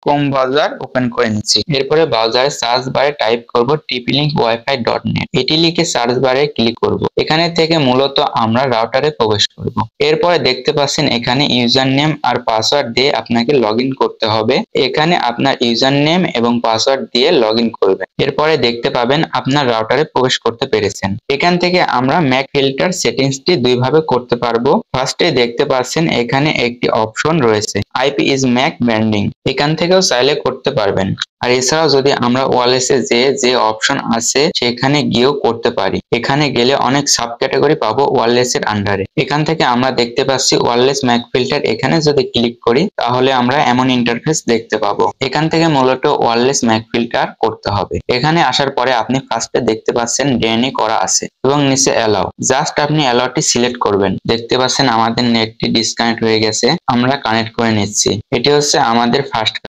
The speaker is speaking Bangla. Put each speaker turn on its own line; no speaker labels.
ক্রোম ব্রাউজার ওপেন করে নিচ্ছি। এরপরে ব্রাউজারে সার্চ বারে টাইপ করব tplinkwifi.net। এটি লিখে সার্চ বারে ক্লিক করব। এখানে থেকে মূলত আমরা রাউটারে প্রবেশ করব। এরপরে দেখতে পাচ্ছেন এখানে ইউজার নেম আর পাসওয়ার্ড দিয়ে আপনাকে লগইন করতে হবে। এখানে আপনার ইউজার নেম এবং পাসওয়ার্ড দিয়ে লগইন করবেন। এরপরে দেখতে পাবেন আপনার রাউটারে প্রবেশ করতে পেরেছেন। এখান থেকে আমরা ম্যাক ফিল্টার সেটিংসটি দুইভাবে করতে পারবো। ফার্স্টে দেখতে পাচ্ছেন এখানে একটি অপশন রয়েছে আইপি ইজ ম্যাক ব্র্যান্ডিং। এখান থেকেও চাইলে করতে পারবেন। আর এছাড়াও যদি আমরা ওয়্যারলেসে যে অপশন আছে সেখানে গিয়েও করতে পারি। এখানে গেলে অনেক সাব ক্যাটাগরি পাবো ওয়্যারলেসের আন্ডারে। এখান থেকে আমরা দেখতে পাচ্ছি ওয়্যারলেস ম্যাক ফিল্টার। এখানে যদি ক্লিক করি তাহলে আমরা এমন ইন্টারফেস দেখতে পাবো। এখান থেকে মূলত ওয়্যারলেস ম্যাক ফিল্টার করতে হবে। এখানে আসার পরে আপনি ফার্স্টে দেখতে পাচ্ছেন ডেনি করা আছে এবং নিচে অ্যালাউ। জাস্ট আপনি অ্যালাউটি সিলেক্ট করবেন। দেখতে পাচ্ছেন আমাদের নেটটি ডিসকানেক্ট হয়ে গেছে, আমরা কানেক্ট করে নিচ্ছি। এটি হচ্ছে আমাদের ফার্স্ট